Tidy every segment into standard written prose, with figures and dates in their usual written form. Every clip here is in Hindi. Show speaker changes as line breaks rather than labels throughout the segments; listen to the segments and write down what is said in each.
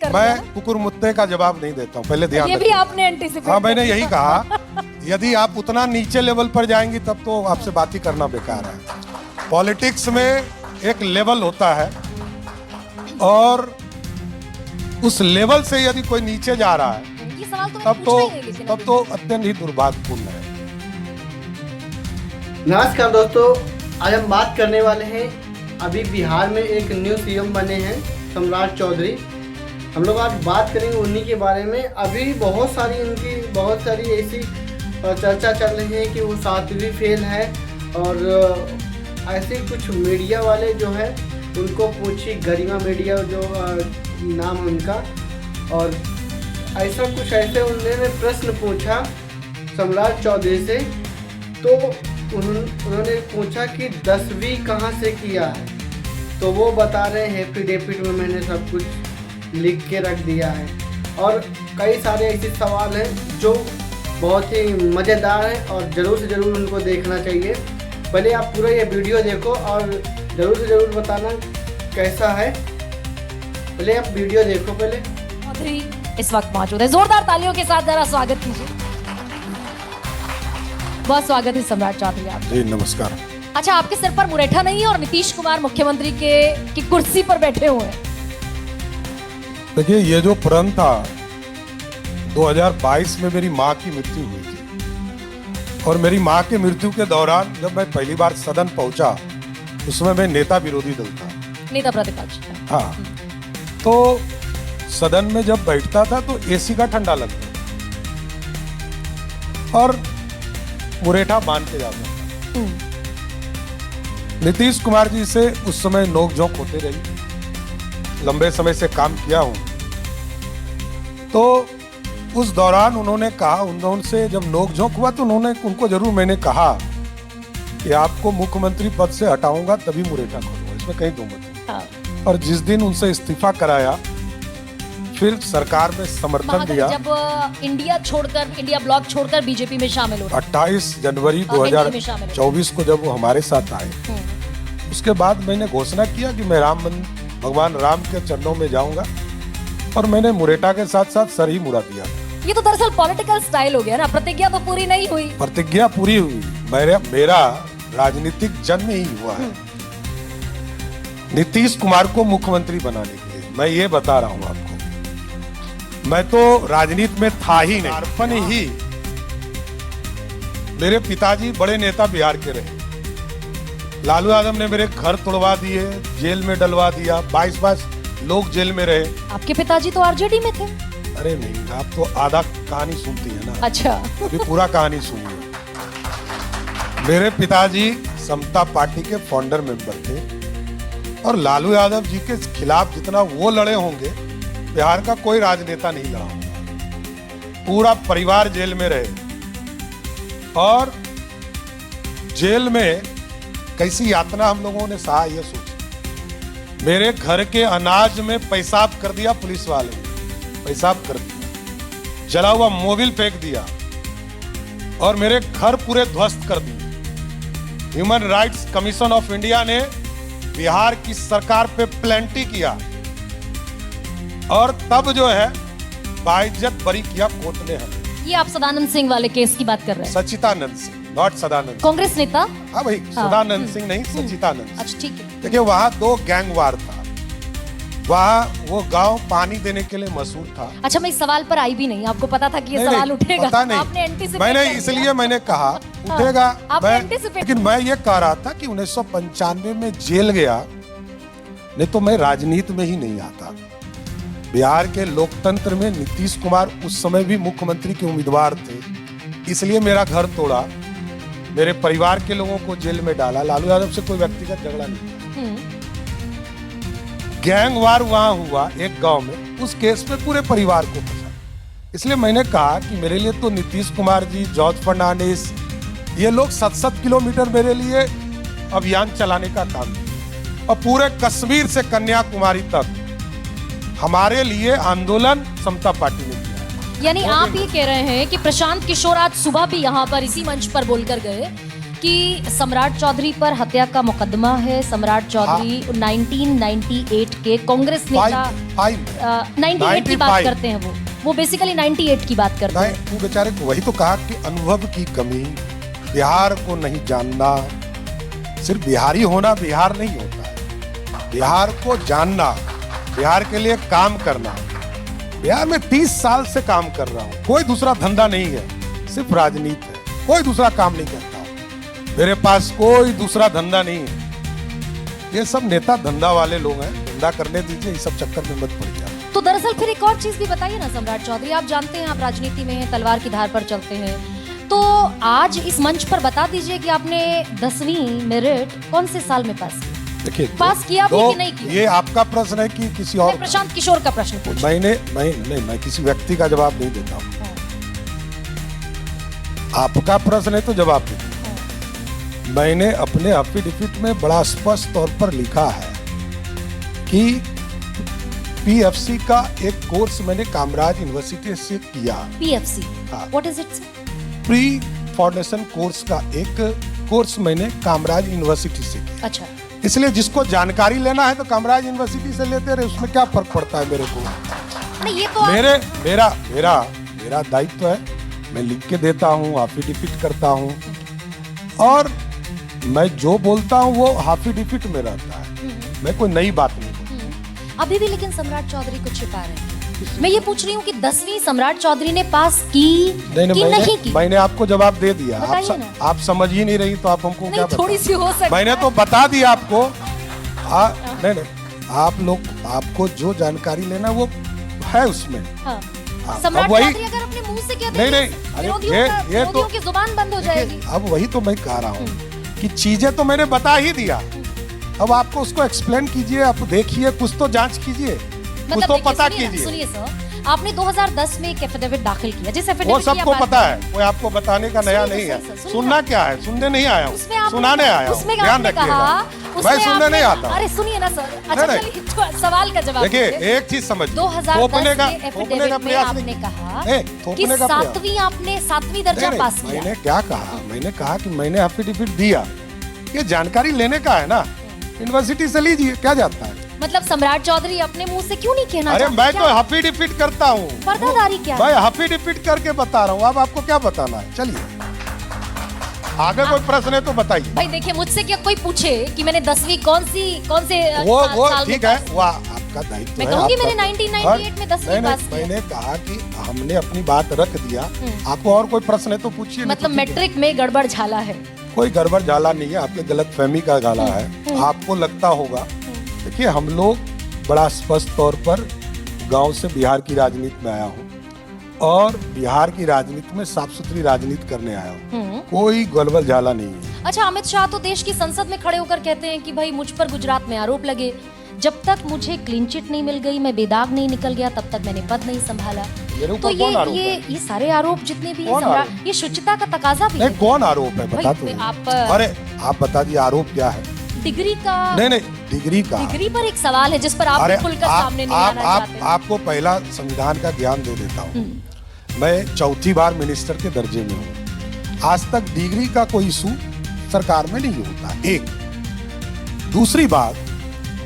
कर
मैं कुकुर मुत्ते का जवाब नहीं देता हूँ, पहले ध्यान
ये भी आपने एंटीसिपेट।
हाँ, मैंने यही कहा, यदि आप उतना नीचे लेवल पर जाएंगी तब तो आपसे बात ही करना बेकार है। पॉलिटिक्स में एक लेवल होता है और उस लेवल से यदि कोई नीचे जा रहा है
ये सवाल तो
तब तो अत्यंत ही दुर्भाग्यपूर्ण है।
नमस्कार दोस्तों, आज हम बात करने वाले हैं अभी बिहार में एक न्यू सीएम बने हैं सम्राट चौधरी। हम लोग आज बात करेंगे उन्हीं के बारे में। अभी बहुत सारी ऐसी चर्चा चल रही है कि वो 7वीं फेल है और ऐसे कुछ मीडिया वाले जो है उनको पूछी, गरिमा मीडिया जो नाम है उनका, और ऐसे उन्होंने प्रश्न पूछा सम्राट चौधरी से। तो उन्होंने पूछा कि 10वीं कहाँ से किया है, तो वो बता रहे हैं एफिडेविट में मैंने सब कुछ लिख के रख दिया है। और कई सारे ऐसे सवाल हैं जो बहुत ही मज़ेदार हैं और ज़रूर से ज़रूर उनको देखना चाहिए। पहले आप पूरा ये वीडियो देखो और ज़रूर से ज़रूर बताना कैसा है। पहले आप वीडियो देखो। पहले
चौधरी इस वक्त मौजूद है, जोरदार तालियों के साथ जरा स्वागत कीजिए। बहुत स्वागत है सम्राट चौधरी आप।
जी नमस्कार।
अच्छा, आपके सिर पर मुरेठा नहीं है और नीतीश कुमार मुख्यमंत्री की कुर्सी पर बैठे हुए हैं।
देखिए, ये जो प्रण था 2022 में मेरी माँ की मृत्यु हुई थी और मेरी माँ की मृत्यु के दौरान जब मैं पहली बार सदन पहुंचा उसमें मैं नेता विरोधी दल था,
नेता प्रतिपक्ष।
हाँ। तो सदन में जब बैठता था तो एसी का ठंडा लगता और मुरेठा मान के जाता था। नीतीश कुमार जी से उस समय नोकझोंक होते रही, लंबे समय से काम किया हूं। तो उस दौरान उन्होंने कहा, उनसे जब नोकझोंक हुआ तो उनको जरूर मैंने कहा कि आपको मुख्यमंत्री पद से हटाऊंगा तभी मुरेठा खोलूंगा, इसमें कहीं दो मत नहीं।
हाँ।
और जिस दिन उनसे इस्तीफा कराया फिर सरकार में समर्थन दिया।
जब इंडिया ब्लॉक छोड़कर बीजेपी में शामिल हो
28 जनवरी 2024 को जब वो हमारे साथ आए, उसके बाद मैंने घोषणा किया कि मैं भगवान राम के चरणों में जाऊंगा और मैंने मुरेठा के साथ साथ सर ही मुड़ा दिया।
ये तो दरअसल पॉलिटिकल स्टाइल हो गया ना, प्रतिज्ञा तो पूरी नहीं हुई।
प्रतिज्ञा पूरी हुई, मेरा राजनीतिक जन्म ही हुआ है नीतीश कुमार को मुख्यमंत्री बनाने के लिए। मैं ये बता रहा हूं आपको, मैं तो राजनीति में था ही नहीं, अर्पण ही। मेरे पिताजी बड़े नेता बिहार के रहे, लालू यादव ने मेरे घर तोड़वा दिए, जेल में डलवा दिया, 22 लोग जेल में रहे।
आपके पिताजी तो आरजेडी में थे।
अरे नहीं, आप तो आधा कहानी सुनती है ना।
अच्छा,
अभी पूरा कहानी सुनिए। मेरे पिताजी समता पार्टी के फाउंडर मेंबर थे और लालू यादव जी के खिलाफ जितना वो लड़े होंगे बिहार का कोई राजनेता नहीं लड़ा होगा। पूरा परिवार जेल में रहे और जेल में कैसी यातना हम लोगों ने सहा, ये सोचिए। मेरे घर के अनाज में पेशाब कर दिया पुलिस वाले ने, पेशाब कर दिया, जला हुआ मोबिल फेंक दिया और मेरे घर पूरे ध्वस्त कर दिए। Human rights commission of India ने बिहार की सरकार पे प्लेंटी किया और तब जो है बाइज्जत बरी किया कोर्ट ने हमें।
ये आप सदानंद सिंह वाले केस की बात कर रहे हैं?
सचिदानंद सिंह, नॉट सदानंद,
कांग्रेस नेता।
हाँ भाई, सदानंद सिंह नहीं, सचिदानंद।
अच्छा, ठीक है।
देखिए, वहाँ 2 गैंग वार था, वहाँ वो गांव पानी देने के लिए मशहूर था।
अच्छा, मैं इस सवाल पर आई भी नहीं, आपको पता था कि ये सवाल उठेगा?
पता नहीं,
आपने एंटीसिपेट
मैंने
कर
इसलिए
लिया।
मैंने कहा उठेगा।
आपने
लेकिन मैं ये कह रहा था कि 1995 में जेल गया, नहीं तो मैं राजनीति में ही नहीं आता। बिहार के लोकतंत्र में नीतीश कुमार उस समय भी मुख्यमंत्री के उम्मीदवार थे, इसलिए मेरा घर तोड़ा, मेरे परिवार के लोगों को जेल में डाला। लालू यादव से कोई व्यक्तिगत झगड़ा नहीं, गैंग वार वहां हुआ एक गांव में, उस केस में पूरे परिवार को फंसा। इसलिए मैंने कहा कि मेरे लिए तो नीतीश कुमार जी, जॉर्ज फर्नांडिस, ये लोग 7-7 किलोमीटर मेरे लिए अभियान चलाने का काम किया और पूरे कश्मीर से कन्याकुमारी तक हमारे लिए आंदोलन समता पार्टी ने किया।
यानी आप ये कह रहे हैं कि प्रशांत किशोर आज सुबह भी यहाँ पर इसी मंच पर बोलकर गए कि सम्राट चौधरी पर हत्या का मुकदमा है। सम्राट चौधरी 1998 के कांग्रेस नेता 98 की बात करते हैं। वो बेसिकली 98 की बात करते हैं।
वो बेचारे को वही तो कहा कि अनुभव की कमी, बिहार को नहीं जानना। सिर्फ बिहारी होना बिहार नहीं होता है, बिहार को जानना, बिहार के लिए काम करना। बिहार में 30 साल से काम कर रहा हूँ, कोई दूसरा धंधा नहीं है, सिर्फ राजनीति है, कोई दूसरा काम नहीं करता हूँ। मेरे पास कोई दूसरा धंधा नहीं है। ये सब नेता धंधा वाले लोग हैं, धंधा करने दीजिए, इस सब चक्कर में मत पड़िए।
तो दरअसल फिर एक और चीज भी बताइए ना सम्राट चौधरी, आप जानते हैं आप राजनीति में हैं, तलवार की धार पर चलते हैं, तो आज इस मंच पर बता दीजिए कि आपने 10वीं मेरिट कौन से साल में पास किया?
देखिए,
पास किया भी कि नहीं किया?
ये आपका प्रश्न है कि किसी और?
प्रशांत किशोर का प्रश्न पूछ।
मैं किसी व्यक्ति का जवाब नहीं देता हूँ। आपका प्रश्न है तो जवाब दीजिए। मैंने अपने एफिडेविट में बड़ा स्पष्ट तौर पर लिखा है कि पीएफसी का एक कोर्स मैंने कामराज यूनिवर्सिटी से किया।
PFC, what is it?
Pre foundation course का एक कोर्स मैंने कामराज यूनिवर्सिटी से किया।
अच्छा,
इसलिए जिसको जानकारी लेना है तो कामराज यूनिवर्सिटी से लेते रहे, उसमें क्या फर्क पड़ता है मेरे को?
नहीं, ये तो
मेरा दायित्व है, मैं लिख के देता हूँ, एफिडेविट करता हूँ, और मैं जो बोलता हूँ वो एफिडेविट में रहता है। मैं कोई नई बात नहीं बोलता।
अभी भी लेकिन सम्राट चौधरी को छिपा रहे हैं। मैं ये पूछ रही हूँ कि 10वीं सम्राट चौधरी ने पास की नहीं की?
मैंने आपको जवाब दे दिया। आप समझ ही नहीं रही तो आप हमको क्या
थोड़ी सी हो सकती।
मैंने तो बता दिया आपको। नहीं, आप लोग, आपको जो जानकारी लेना वो है उसमें।
हाँ। सम्राट चौधरी अगर अपने मुंह से कहते हैं विरोधियों की जुबान बंद हो जाएगी।
अब वही तो मैं कह रहा हूँ कि चीजें तो मैंने बता ही दिया, अब आपको उसको एक्सप्लेन कीजिए, आप देखिए, कुछ तो जांच कीजिए, कुछ तो पता कीजिए।
सुनिए सर, आपने 2010 में एक एफिडेविट दाखिल किया, जिस एफिडेविट
वो सबको पता है, कोई आपको बताने का नया नहीं है। सुनना क्या है, सुनने नहीं आया हूँ, सुनाने आया हूँ, ध्यान रखिएगा, मैं सुनने नहीं आता।
अरे सुनिए ना सर, अच्छा सवाल का जवाब
देखिए, एक चीज समझिए,
2010 के एफिडेविट में आपने कहा कि 7वीं दर्जा पास किया।
मैंने क्या कहा? मैंने कहा कि मैंने एफिडेविट दिया, ये जानकारी लेने का है ना, यूनिवर्सिटी से लीजिए, क्या जाता है?
मतलब सम्राट चौधरी अपने मुंह से क्यों नहीं कहना?
अरे मैं तो एफिडेविट करता हूँ,
पर्दादारी क्या?
मैं एफिडेविट करके बता रहा हूँ, अब आपको क्या बताना है? चलिए आगे कोई प्रश्न है तो बताइए।
भाई देखिए, मुझसे क्या कोई पूछे कि मैंने 10वीं कौन से
वो ठीक है, वो आपका दायित्व है।
मैं कहूँगी मैंने 1998 में 10वीं पास किया।
मैंने कहा कि हमने अपनी बात रख दिया, आपको और कोई प्रश्न है तो पूछिए।
मतलब मैट्रिक में गड़बड़ झाला है?
कोई गड़बड़ झाला नहीं है, आपके गलतफहमी का झाला है, आपको लगता होगा। देखिए, हम लोग बड़ा स्पष्ट तौर पर गांव से बिहार की राजनीति में आया हूँ, और बिहार की राजनीति में साफ सुथरी राजनीति करने आया हूँ, कोई गड़बड़ झाला नहीं है।
अच्छा, अमित शाह तो देश की संसद में खड़े होकर कहते हैं कि भाई मुझ पर गुजरात में आरोप लगे, जब तक मुझे क्लीन चिट नहीं मिल गई, मैं बेदाग नहीं निकल गया, तब तक मैंने पद नहीं संभाला। तो ये सारे आरोप जितने भी हैं, ये शुचिता का तकाजा भी है।
कौन आरोप है, बता दो आप। अरे आप बता दिए आरोप क्या है?
डिग्री का।
नहीं, डिग्री पर एक
सवाल है जिस पर आप खुलकर सामने नहीं आना चाहते।
आपको पहला संविधान का ज्ञान दे देता हूँ। मैं चौथी बार मिनिस्टर के दर्जे में हूँ, आज तक डिग्री का कोई इशू सरकार में नहीं होता। एक दूसरी बात,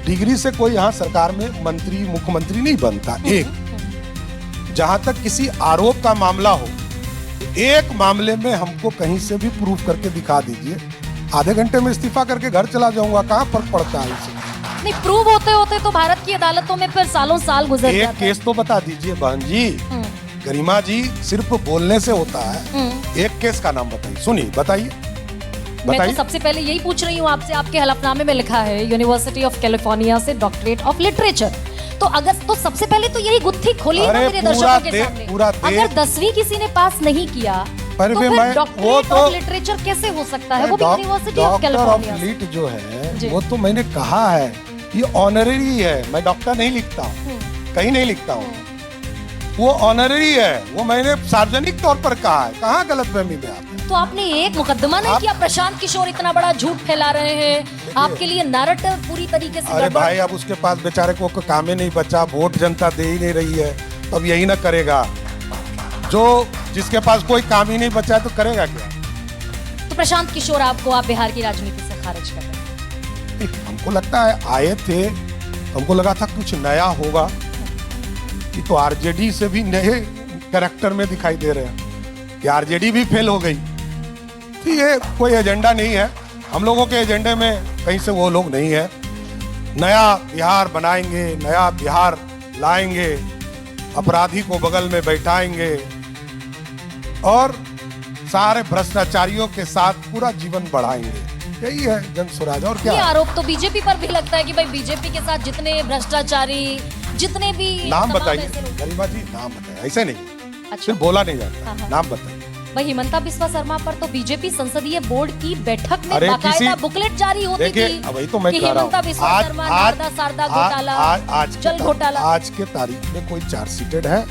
डिग्री से कोई यहाँ सरकार में मंत्री मुख्यमंत्री नहीं बनता। एक जहां तक किसी आरोप का मामला हो, एक मामले में हमको कहीं से भी प्रूफ करके दिखा दीजिए, आधे घंटे में इस्तीफा करके घर चला जाऊंगा, कहाँ फर्क पड़ता है इससे?
नहीं, प्रूव होते होते तो भारत की अदालतों में फिर सालों साल गुजर जाते हैं।
एक केस तो बता दीजिए बहन जी, गरिमा जी, सिर्फ बोलने से होता है। एक केस का नाम बताइए, सुनिए, बताइए।
मैं तो सबसे पहले यही पूछ रही हूँ आपसे, आपके हलफनामे में लिखा है यूनिवर्सिटी ऑफ कैलिफोर्निया से डॉक्टरेट ऑफ लिटरेचर, तो अगर तो सबसे पहले तो यही गुत्थी खोली ना मेरे दर्शकों के सामने। अगर 10वीं किसी ने पास नहीं किया तो फिर डॉक्टरेट ऑफ लिटरेचर कैसे हो सकता है? वो भी यूनिवर्सिटी ऑफ कैलिफोर्निया
लिट जो है, वो तो मैंने कहा है ये ऑनररी है, मैं डॉक्टर नहीं लिखता हूँ, कहीं नहीं लिखता हूँ, वो ऑनररी है, वो मैंने सार्वजनिक तौर पर कहा है, कहाँ गलतफहमी में आप?
तो आपने एक मुकदमा नहीं किया? प्रशांत किशोर इतना बड़ा झूठ फैला रहे हैं, आपके लिए नैरेटिव पूरी तरीके से।
अरे भाई, अब उसके पास बेचारे को काम ही नहीं बचा, वोट जनता दे ही नहीं रही है, अब यही ना करेगा। जो जिसके पास कोई काम ही नहीं बचा है तो करेगा क्या?
तो प्रशांत किशोर आपको आप बिहार की राजनीति से खारिज कर रहे हैं?
हमको लगता है आए थे, हमको लगा था कुछ नया होगा, कि तो आरजेडी से भी नए कैरेक्टर में दिखाई दे रहे हैं कि आरजेडी भी फेल हो गई। तो ये कोई एजेंडा नहीं है, हम लोगों के एजेंडे में कहीं से वो लोग नहीं है। नया बिहार बनाएंगे, नया बिहार लाएंगे, अपराधी को बगल में बैठाएंगे और सारे भ्रष्टाचारियों के साथ पूरा जीवन बढ़ाएंगे। यही है जन स्वराज। और क्या
ये आरोप तो बीजेपी पर भी लगता है कि भाई बीजेपी के साथ जितने भ्रष्टाचारी, जितने भी
नाम बताइए गरिमा जी, नाम बताइए, ऐसे नहीं।
अच्छा,
सिर्फ बोला नहीं जाता।
हाँ।
नाम बताइए।
भाई हिमंता बिस्वा शर्मा पर तो बीजेपी संसदीय बोर्ड की बैठक में
अरे
बाकायदा बुकलेट जारी होती थी।
वही तो मैं
कि
कह रहा
हिमंता बिस्वा
हूँ,
शर्मा, नारदा सारदा घोटाला, जल घोटाला।
आज के तारीख में कोई चार्जशीटेड है?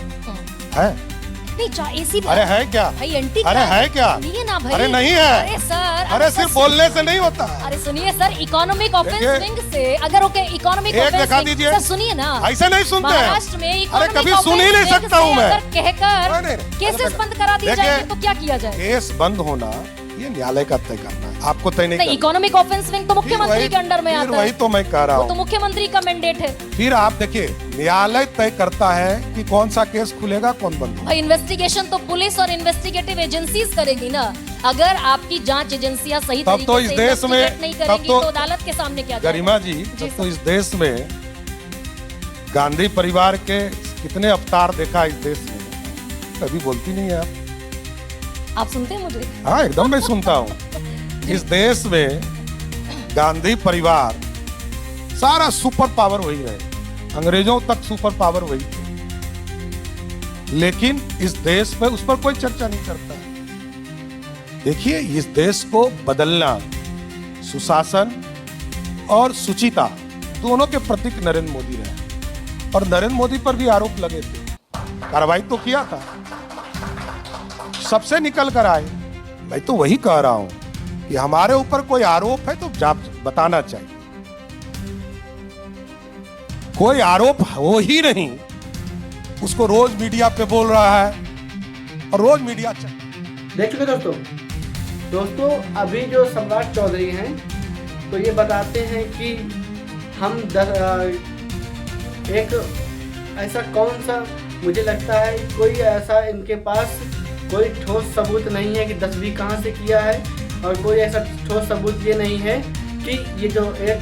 नहीं, ऐसी
अरे है क्या?
भाई एंटी,
अरे है क्या?
नहीं ना भाई।
अरे नहीं है।
अरे सर,
अरे सिर्फ बोलने से नहीं होता।
अरे सुनिए सर, इकोनॉमिक ऑफेंस विंग से अगर ओके इकोनॉमिक
एक दिखा दीजिए।
सर सुनिए ना,
ऐसे नहीं सुनते हैं।
महाराष्ट्र में
अरे कभी सुन ही नहीं सकता हूँ मैं।
कहकर केसेस बंद करा दिए जाएंगे तो क्या किया जाए?
केस बंद होना ये न्यायालय का तय करना है, आपको तय नहीं करना।
इकोनॉमिक ऑफेंस विंग तो मुख्यमंत्री के अंडर में आता है।
वही तो मैं कह रहा
वो तो
हूँ,
मुख्यमंत्री का मैंडेट है।
फिर आप देखिए न्यायालय तय करता है कि कौन सा केस खुलेगा, कौन बंद होगा।
भाई इन्वेस्टिगेशन तो पुलिस और इन्वेस्टिगेटिव एजेंसीज करेगी ना। अगर आपकी जांच एजेंसियां सही
तब तो
तरीके
इस
से
देश में
इन्वेस्टिगेट नहीं करेंगी तो अदालत के सामने क्या जाएगा?
गरिमा जी, तो इस देश में गांधी परिवार के कितने अवतार देखा इस देश में, कभी बोलती नहीं है
आप सुनते हैं मुझे?
हाँ एकदम मैं सुनता हूँ। इस देश में गांधी परिवार सारा सुपर पावर वही रहे, अंग्रेजों तक सुपर पावर वही थे, लेकिन इस देश में उस पर कोई चर्चा नहीं करता है। देखिए इस देश को बदलना, सुशासन और सुचिता दोनों के प्रतीक नरेंद्र मोदी रहे, और नरेंद्र मोदी पर भी आरोप लगे थे, कार्रवाई तो किया था, सबसे निकल कर आए। मैं तो वही कह रहा हूं कि हमारे ऊपर कोई आरोप है तो बताना चाहिए। कोई आरोप हो ही नहीं, उसको रोज मीडिया पे बोल रहा है और रोज मीडिया
देख चुके दोस्तों अभी जो सम्राट चौधरी हैं तो ये बताते हैं कि हम एक ऐसा कौन सा, मुझे लगता है कोई ऐसा इनके पास कोई ठोस सबूत नहीं है कि 10वीं कहाँ से किया है, और कोई ऐसा ठोस सबूत ये नहीं है कि ये जो एक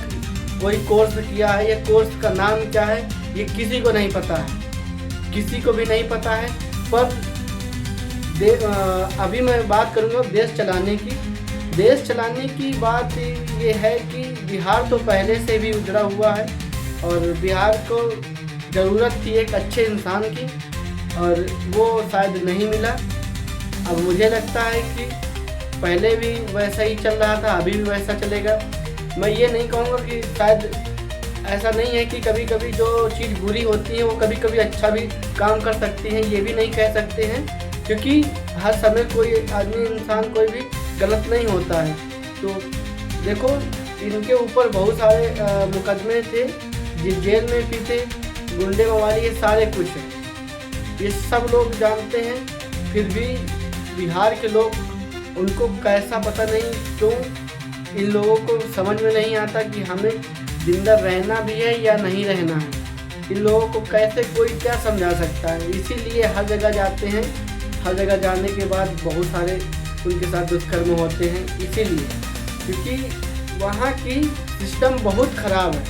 कोई कोर्स किया है, ये कोर्स का नाम क्या है, ये किसी को नहीं पता है, किसी को भी नहीं पता है। पर अभी मैं बात करूँगा देश चलाने की। देश चलाने की बात ये है कि बिहार तो पहले से भी उजड़ा हुआ है और बिहार को ज़रूरत थी एक अच्छे इंसान की, और वो शायद नहीं मिला। अब मुझे लगता है कि पहले भी वैसा ही चल रहा था, अभी भी वैसा चलेगा। मैं ये नहीं कहूँगा कि शायद ऐसा नहीं है कि कभी कभी जो चीज़ बुरी होती है वो कभी कभी अच्छा भी काम कर सकती है, ये भी नहीं कह सकते हैं, क्योंकि हर समय कोई आदमी इंसान कोई भी गलत नहीं होता है। तो देखो इनके ऊपर बहुत सारे मुकदमे थे, जेल में भी थे, गुंडे मवाली, ये सारे कुछ है, ये सब लोग जानते हैं। फिर भी बिहार के लोग, उनको कैसा पता नहीं क्यों इन लोगों को समझ में नहीं आता कि हमें जिंदा रहना भी है या नहीं रहना है। इन लोगों को कैसे कोई क्या समझा सकता है, इसीलिए हर जगह जाते हैं। हर जगह जाने के बाद बहुत सारे उनके साथ दुष्कर्म होते हैं, इसीलिए क्योंकि वहाँ की सिस्टम बहुत ख़राब है,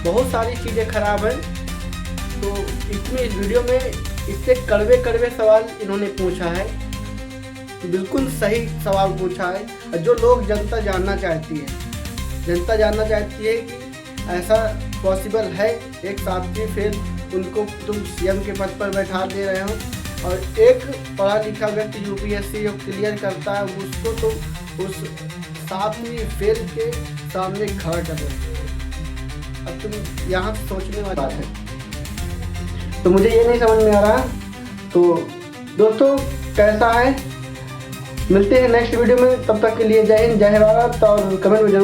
बहुत सारी चीज़ें ख़राब है। तो इसमें इस वीडियो में इससे कड़वे कड़वे सवाल इन्होंने पूछा है, बिल्कुल सही सवाल पूछा है, जो लोग जनता जानना चाहती है। जनता जानना चाहती है कि ऐसा पॉसिबल है, एक साथी फिर उनको तुम सीएम के पद पर बैठा दे रहे हो, और एक पढ़ा लिखा व्यक्ति यूपीएससी जो क्लियर करता है उसको तुम उस सातवीं फेल के सामने खड़ा कर देते हो। अब तुम यहाँ सोचने वाली बात है, तो मुझे ये नहीं समझ में आ रहा। तो दोस्तों कैसा है, मिलते हैं नेक्स्ट वीडियो में, तब तक के लिए जय हिंद, जय भारत, और कमेंट में जरूर